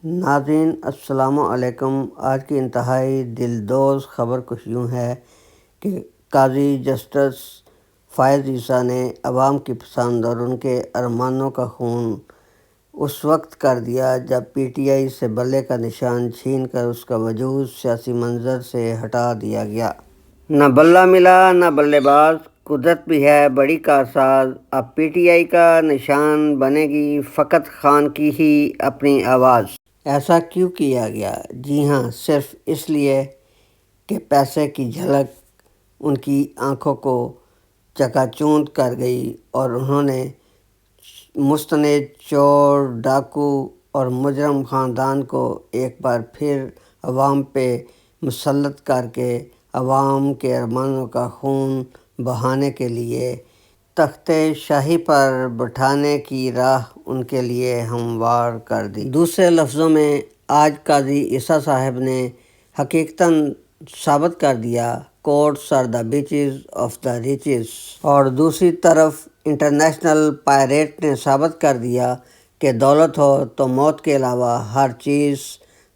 ناظرین السلام علیکم۔ آج کی انتہائی دلدوز خبر کچھ یوں ہے کہ قاضی جسٹس فائز عیسیٰ نے عوام کی پسند اور ان کے ارمانوں کا خون اس وقت کر دیا جب پی ٹی آئی سے بلے کا نشان چھین کر اس کا وجود سیاسی منظر سے ہٹا دیا گیا۔ نہ بلہ ملا نہ بلے باز، قدرت بھی ہے بڑی کارساز، اب پی ٹی آئی کا نشان بنے گی فقط خان کی ہی اپنی آواز۔ ایسا کیوں کیا گیا؟ جی ہاں، صرف اس لیے کہ پیسے کی جھلک ان کی آنکھوں کو چکا چوند کر گئی اور انہوں نے مستند چور، ڈاکو اور مجرم خاندان کو ایک بار پھر عوام پہ مسلط کر کے عوام کے ارمانوں کا خون بہانے کے لیے تخت شاہی پر بٹھانے کی راہ ان کے لیے ہموار کر دی۔ دوسرے لفظوں میں آج قاضی عیسیٰ صاحب نے حقیقتاً ثابت کر دیا courts are the beaches of the riches, اور دوسری طرف انٹرنیشنل پائریٹ نے ثابت کر دیا کہ دولت ہو تو موت کے علاوہ ہر چیز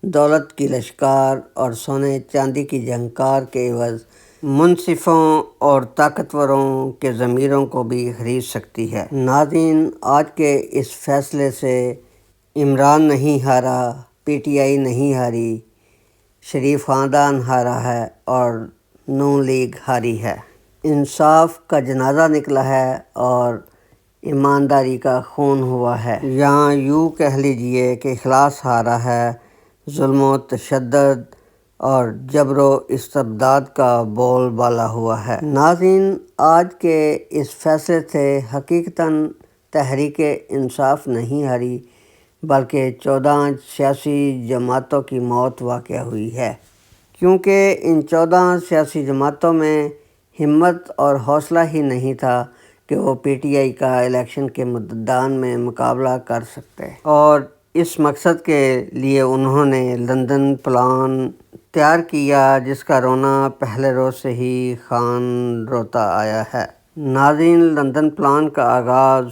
دولت کی لشکار اور سونے چاندی کی جھنکار کے عوض منصفوں اور طاقتوروں کے ضمیروں کو بھی خرید سکتی ہے۔ ناظرین، آج کے اس فیصلے سے عمران نہیں ہارا، پی ٹی آئی نہیں ہاری، شریف خاندان ہارا ہے اور نون لیگ ہاری ہے۔ انصاف کا جنازہ نکلا ہے اور ایمانداری کا خون ہوا ہے، یا یوں کہہ لیجئے کہ اخلاص ہارا ہے، ظلم و تشدد اور جبر و استبداد کا بول بالا ہوا ہے۔ ناظرین، آج کے اس فیصلے سے حقیقتاً تحریک انصاف نہیں ہاری بلکہ 14 سیاسی جماعتوں کی موت واقع ہوئی ہے، کیونکہ ان 14 سیاسی جماعتوں میں ہمت اور حوصلہ ہی نہیں تھا کہ وہ پی ٹی آئی کا الیکشن کے میدان میں مقابلہ کر سکتے، اور اس مقصد کے لیے انہوں نے لندن پلان تیار کیا جس کا رونا پہلے روز سے ہی خان روتا آیا ہے۔ ناظرین، لندن پلان کا آغاز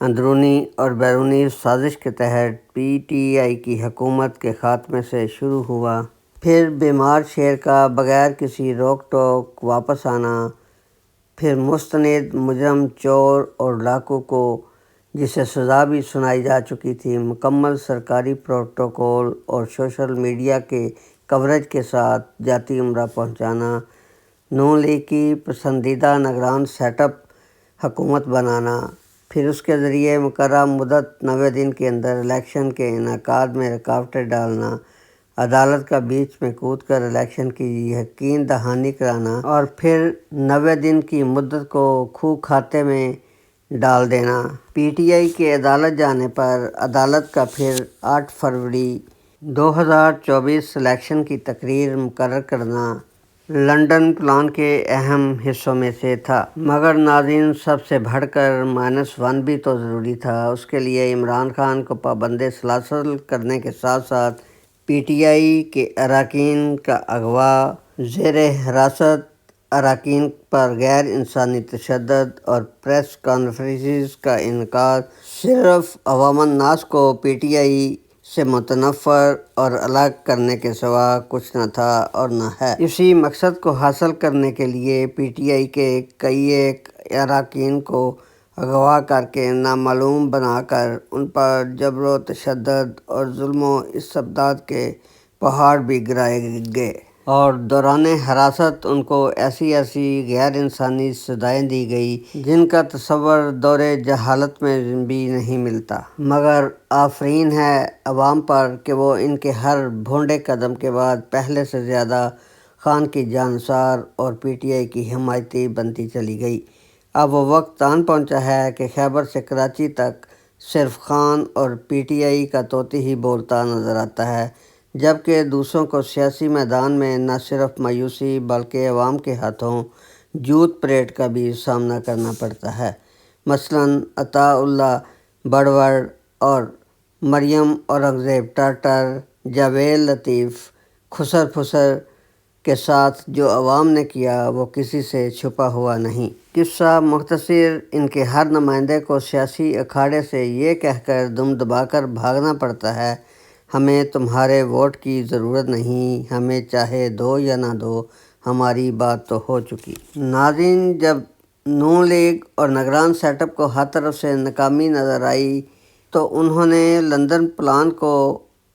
اندرونی اور بیرونی سازش کے تحت پی ٹی آئی کی حکومت کے خاتمے سے شروع ہوا، پھر بیمار شیر کا بغیر کسی روک ٹوک واپس آنا، پھر مستند مجرم چور اور ڈاکو کو جسے سزا بھی سنائی جا چکی تھی مکمل سرکاری پروٹوکول اور سوشل میڈیا کے کوریج کے ساتھ جاتی عمرہ پہنچانا، نون لیگ کی پسندیدہ نگران سیٹ اپ حکومت بنانا، پھر اس کے ذریعے مقررہ مدت 90 دن کے اندر الیکشن کے انعقاد میں رکاوٹیں ڈالنا، عدالت کا بیچ میں کود کر الیکشن کی یقین دہانی کرانا، اور پھر 90 دن کی مدت کو کھو کھاتے میں ڈال دینا۔ پی ٹی آئی کے عدالت جانے پر عدالت کا پھر 8 فروری 2024 الیکشن کی تقریب مقرر کرنا لندن پلان کے اہم حصوں میں سے تھا، مگر ناظرین سب سے بڑھ کر -1 بھی تو ضروری تھا۔ اس کے لیے عمران خان کو پابند سلاسل کرنے کے ساتھ ساتھ پی ٹی آئی کے اراکین کا اغوا، زیر حراست اراکین پر غیر انسانی تشدد اور پریس کانفرنسز کا انعقاد صرف عوام الناس کو پی ٹی آئی سے متنفر اور الگ کرنے کے سوا کچھ نہ تھا اور نہ ہے۔ اسی مقصد کو حاصل کرنے کے لیے پی ٹی آئی کے کئی ایک اراکین کو اغوا کر کے نامعلوم بنا کر ان پر جبر و تشدد اور ظلم و استبداد کے پہاڑ بھی گرائے گئے، اور دوران حراست ان کو ایسی غیر انسانی سزائیں دی گئی جن کا تصور دور جہالت میں بھی نہیں ملتا۔ مگر آفرین ہے عوام پر کہ وہ ان کے ہر بھونڈے قدم کے بعد پہلے سے زیادہ خان کی جانثار اور پی ٹی آئی کی حمایتی بنتی چلی گئی۔ اب وہ وقت آن پہنچا ہے کہ خیبر سے کراچی تک صرف خان اور پی ٹی آئی کا طوطی ہی بولتا نظر آتا ہے، جبکہ دوسروں کو سیاسی میدان میں نہ صرف مایوسی بلکہ عوام کے ہاتھوں جوت پریٹ کا بھی سامنا کرنا پڑتا ہے۔ مثلاً عطا اللہ بڑوڑ اور مریم اورنگزیب ٹاٹر، جاوید لطیف خسر پھسر کے ساتھ جو عوام نے کیا وہ کسی سے چھپا ہوا نہیں۔ قصہ مختصر، ان کے ہر نمائندے کو سیاسی اکھاڑے سے یہ کہہ کر دم دبا کر بھاگنا پڑتا ہے، ہمیں تمہارے ووٹ کی ضرورت نہیں، ہمیں چاہے دو یا نہ دو، ہماری بات تو ہو چکی۔ ناظرین، جب نون لیگ اور نگران سیٹ اپ کو ہر طرف سے ناکامی نظر آئی تو انہوں نے لندن پلان کو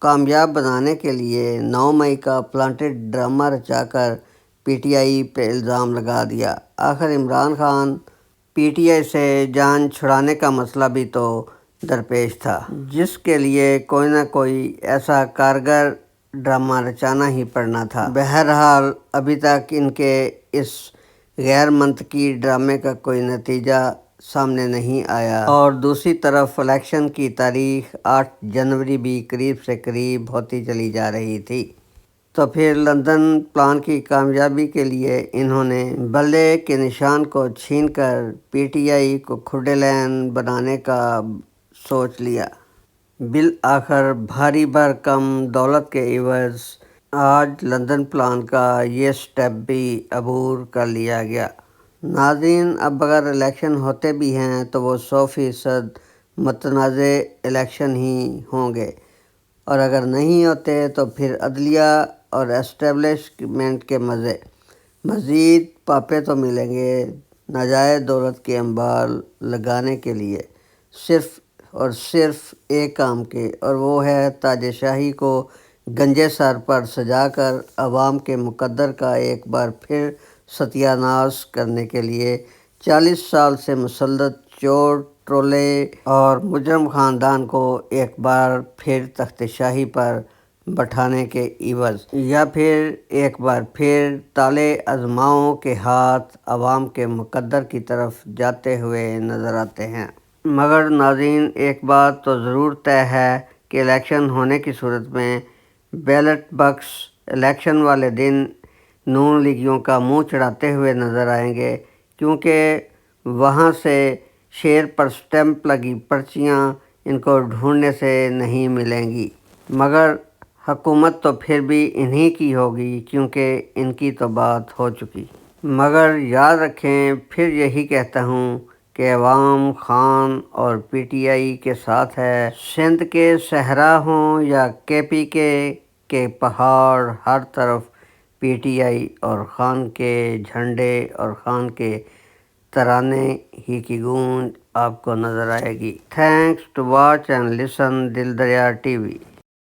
کامیاب بنانے کے لیے 9 مئی کا پلانٹڈ ڈرامہ رچا کر پی ٹی آئی پہ الزام لگا دیا۔ آخر Imran Khan P T I سے جان چھڑانے کا مسئلہ بھی تو درپیش تھا، جس کے لیے کوئی نہ کوئی ایسا کارگر ڈرامہ رچانا ہی پڑنا تھا۔ بہرحال ابھی تک ان کے اس غیر منطقی ڈرامے کا کوئی نتیجہ سامنے نہیں آیا، اور دوسری طرف الیکشن کی تاریخ 8 جنوری بھی قریب سے قریب ہوتی چلی جا رہی تھی۔ تو پھر لندن پلان کی کامیابی کے لیے انہوں نے بلے کے نشان کو چھین کر پی ٹی آئی کو کھڈے لین بنانے کا سوچ لیا۔ بالآخر بھاری بھرکم دولت کے عوض آج لندن پلان کا یہ سٹیپ بھی عبور کر لیا گیا۔ ناظرین، اب اگر الیکشن ہوتے بھی ہیں تو وہ 100% متنازع الیکشن ہی ہوں گے، اور اگر نہیں ہوتے تو پھر عدلیہ اور اسٹیبلشمنٹ کے مزید پاپے تو ملیں گے ناجائز دولت کے انبار لگانے کے لیے صرف اور صرف ایک کام کے، اور وہ ہے تاج شاہی کو گنجے سر پر سجا کر عوام کے مقدر کا ایک بار پھر ستیہ ناش کرنے کے لیے 40 سال سے مسلط چور ٹرولے اور مجرم خاندان کو ایک بار پھر تخت شاہی پر بٹھانے کے عوض، یا پھر ایک بار پھر تالے ازماؤں کے ہاتھ عوام کے مقدر کی طرف جاتے ہوئے نظر آتے ہیں۔ مگر ناظرین، ایک بات تو ضرور طے ہے کہ الیکشن ہونے کی صورت میں بیلٹ باکس الیکشن والے دن نون لیگیوں کا منہ چڑھاتے ہوئے نظر آئیں گے، کیونکہ وہاں سے شیر پر سٹیمپ لگی پرچیاں ان کو ڈھونڈنے سے نہیں ملیں گی، مگر حکومت تو پھر بھی انہی کی ہوگی کیونکہ ان کی تو بات ہو چکی۔ مگر یاد رکھیں، پھر یہی کہتا ہوں کہ عوام خان اور پی ٹی آئی کے ساتھ ہے۔ سندھ کے صحرا ہوں یا کے پی کے پہاڑ، ہر طرف پی ٹی آئی اور خان کے جھنڈے اور خان کے ترانے ہی کی گونج آپ کو نظر آئے گی۔ Thanks to watch and listen Dil Darya T V.